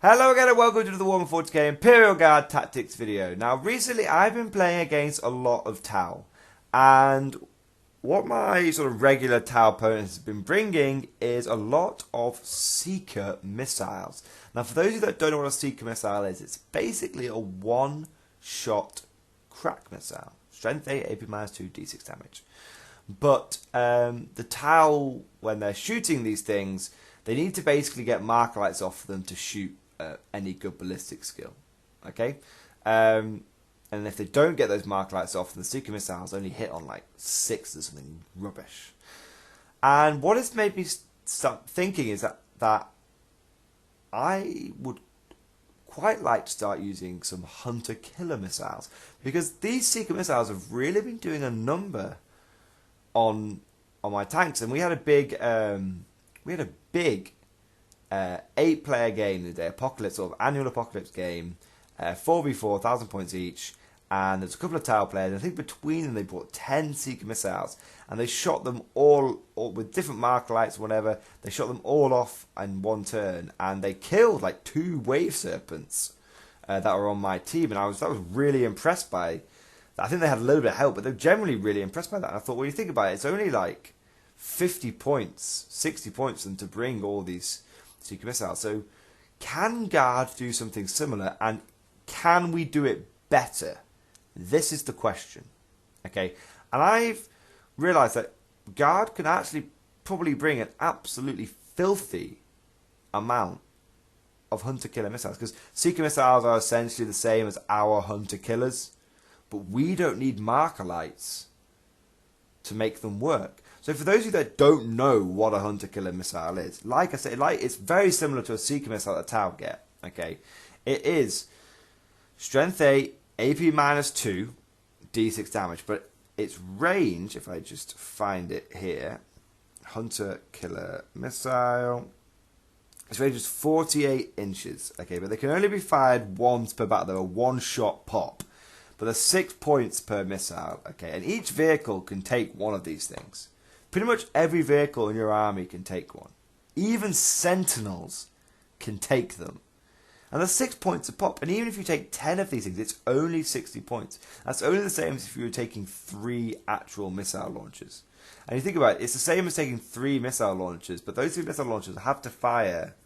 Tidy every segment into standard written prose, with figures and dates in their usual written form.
Hello again and welcome to the Warhammer 40k Imperial Guard Tactics video. Now recently I've been playing against a lot of Tau, and what my sort of regular Tau opponents have been bringing is a lot of Seeker missiles. Now for those of you that don't know what a Seeker missile is, it's basically a one-shot crack missile. Strength 8, AP -2, D6 damage. But the Tau, when they're shooting these things, they need to basically get marker lights off them to shoot any good ballistic skill. Okay? And if they don't get those marker lights off, then the Seeker missiles only hit on like 6 or something rubbish. And what has made me start thinking is that I would quite like to start using some hunter-killer missiles, because these Seeker missiles have really been doing a number on my tanks. And we had a big 8-player game today, Apocalypse, sort of annual Apocalypse game, 4v4, 1,000 points each, and there's a couple of Tau players, and I think between them they brought 10 Seeker missiles, and they shot them all with different marker lights, whatever. They shot them all off in one turn, and they killed like 2 wave serpents that were on my team, and I was really impressed by that. I think they had a little bit of help, but they're generally really impressed by that. And I thought, when you think about it, it's only like 50 points, 60 points for them to bring all these Seeker missiles. So can Guard do something similar, and can we do it better? This is the question. Okay, and I've realised that Guard can actually probably bring an absolutely filthy amount of hunter-killer missiles, because Seeker missiles are essentially the same as our hunter-killers, but we don't need marker lights to make them work. So for those of you that don't know what a hunter-killer missile is, like I said, it's very similar to a Seeker missile that Tau get. Okay, it is Strength 8, AP -2, D6 damage, but its range, if I just find it here, hunter-killer missile, its range is 48 inches. Okay, but they can only be fired once per battle. They're a one-shot pop, but there's 6 points per missile. Okay, and each vehicle can take one of these things. Pretty much every vehicle in your army can take one. Even Sentinels can take them. And there's 6 points a pop. And even if you take 10 of these things, it's only 60 points. That's only the same as if you were taking 3 actual missile launchers. And you think about it, it's the same as taking 3 missile launchers, but those 3 missile launchers have to fire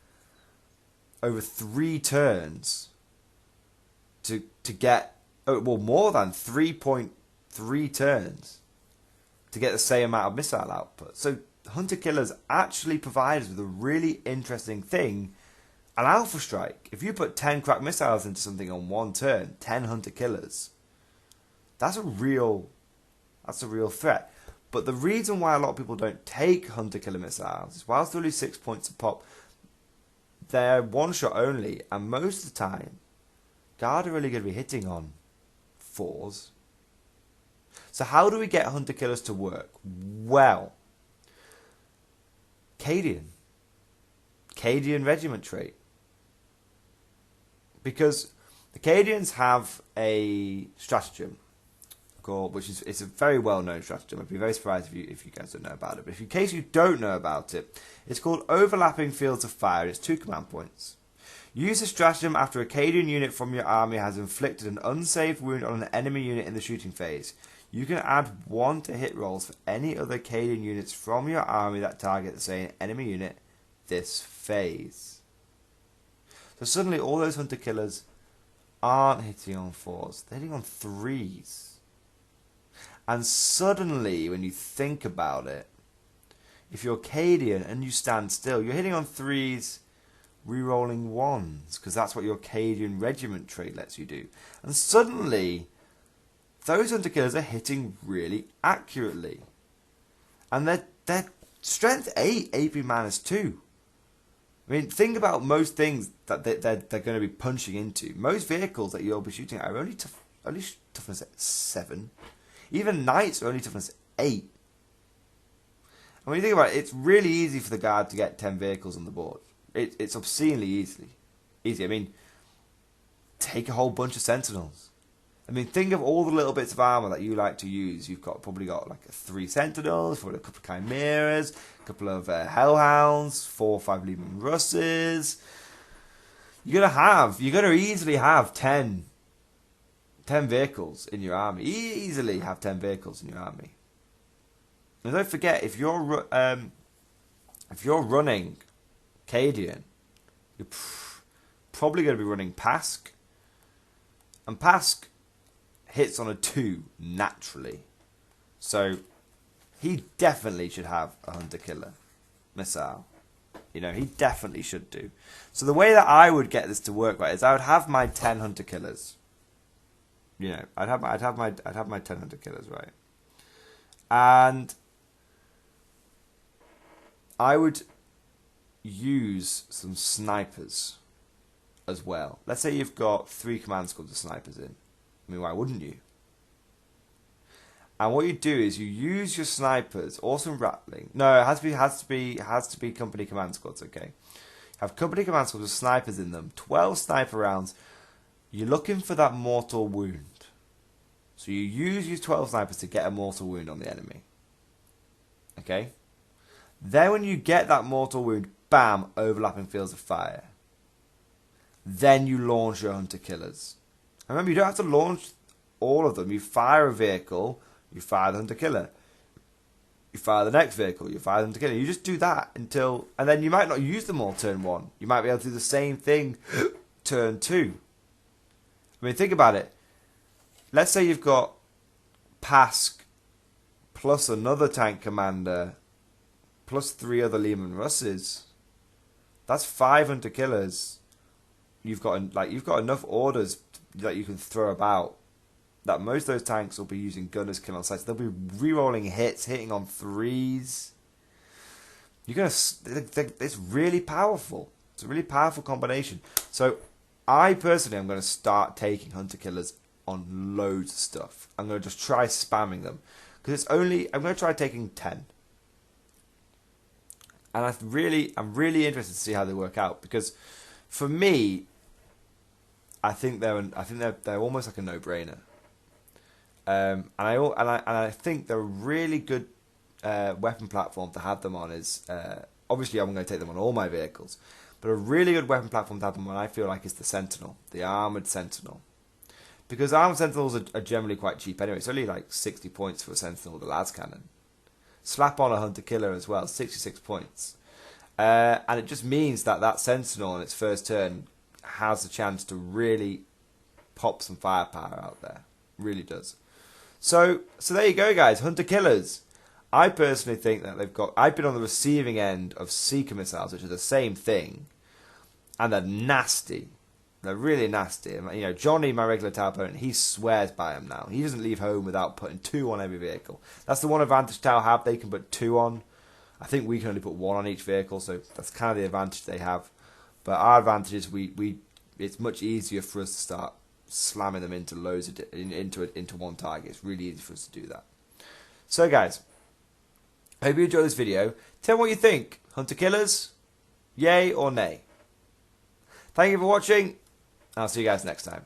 over 3 turns to get, well, more than 3.3 turns to get the same amount of missile output. So Hunter Killers actually provide us with a really interesting thing, an Alpha Strike. If you put 10 crack missiles into something on one turn, 10 Hunter Killers, that's a real threat. But the reason why a lot of people don't take Hunter Killer missiles is, whilst they're only 6 points a pop, they're one shot only, and most of the time Guard are really going to be hitting on 4s. So how do we get Hunter Killers to work? Well, Cadian regiment trait. Because the Cadians have a stratagem called, which is, it's a very well known stratagem. I'd be very surprised if you guys don't know about it. But in case you don't know about it, it's called Overlapping Fields of Fire. It's 2 command points. Use the stratagem after a Cadian unit from your army has inflicted an unsaved wound on an enemy unit in the shooting phase. You can add 1 to hit rolls for any other Cadian units from your army that target the same enemy unit this phase. So suddenly all those Hunter Killers aren't hitting on 4s, they're hitting on 3s. And suddenly, when you think about it, if you're Cadian and you stand still, you're hitting on 3s, re-rolling 1s, because that's what your Cadian regiment trait lets you do. And suddenly those Hunter Killers are hitting really accurately. And they're Strength 8, AP -2. I mean, think about most things that they're going to be punching into. Most vehicles that you'll be shooting at are only toughness 7. Even Knights are only toughness 8. And when you think about it, it's really easy for the Guard to get 10 vehicles on the board. It's obscenely easy. I mean, take a whole bunch of Sentinels. I mean, think of all the little bits of armour that you like to use. You've probably got like 3 Sentinels, probably a couple of Chimeras, a couple of Hellhounds, 4 or 5 Leman Russes. you're gonna easily have 10 vehicles in your army. Easily have 10 vehicles in your army. And don't forget, if you're running Cadian, you're probably going to be running Pask, and Pask hits on a 2 naturally, so he definitely should have a hunter killer missile. You know, he definitely should do. So the way that I would get this to work, right, is I would have my 10 hunter killers. You know, I'd have my 10 hunter killers, right, and I would use some snipers as well. Let's say you've got 3 command squads of snipers in. I mean, why wouldn't you? And what you do is you use your snipers, or some rattling. No, it has to be company command squads. Okay, have company command squads with snipers in them. 12 sniper rounds. You're looking for that mortal wound. So you use your 12 snipers to get a mortal wound on the enemy. Okay. Then when you get that mortal wound, bam, overlapping fields of fire. Then you launch your hunter killers. And remember, you don't have to launch all of them. You fire a vehicle, you fire the hunter killer. You fire the next vehicle, you fire the hunter killer. You just do that until... And then you might not use them all turn 1. You might be able to do the same thing turn 2. I mean, think about it. Let's say you've got Pask plus another tank commander plus 3 other Lehman Russes. That's 5 hunter killers. You've got enough orders that you can throw about that most of those tanks will be using gunners kill on sight. So they'll be re-rolling hits, hitting on 3s. It's really powerful. It's a really powerful combination. So I personally am going to start taking hunter killers on loads of stuff. I'm going to just try spamming them because I'm going to try taking 10. And I'm really interested to see how they work out, because for me, I think they're almost like a no-brainer. And I think they're a really good weapon platform to have them on. Is obviously I'm going to take them on all my vehicles, but a really good weapon platform to have them on, I feel like, is the Sentinel, the armored Sentinel, because armored Sentinels are generally quite cheap anyway. It's only like 60 points for a Sentinel with a las cannon. Slap on a hunter killer as well, 66 points. And it just means that Sentinel on its first turn has the chance to really pop some firepower out there. Really does. So there you go, guys. Hunter killers. I personally think that I've been on the receiving end of Seeker missiles, which are the same thing, and they're nasty. They're really nasty. You know, Johnny, my regular tower opponent, he swears by them now. He doesn't leave home without putting 2 on every vehicle. That's the one advantage Tau have. They can put 2 on. I think we can only put 1 on each vehicle, so that's kind of the advantage they have. But our advantage is it's much easier for us to start slamming them into into one target. It's really easy for us to do that. So, guys, hope you enjoyed this video. Tell me what you think. Hunter killers, yay or nay? Thank you for watching. I'll see you guys next time.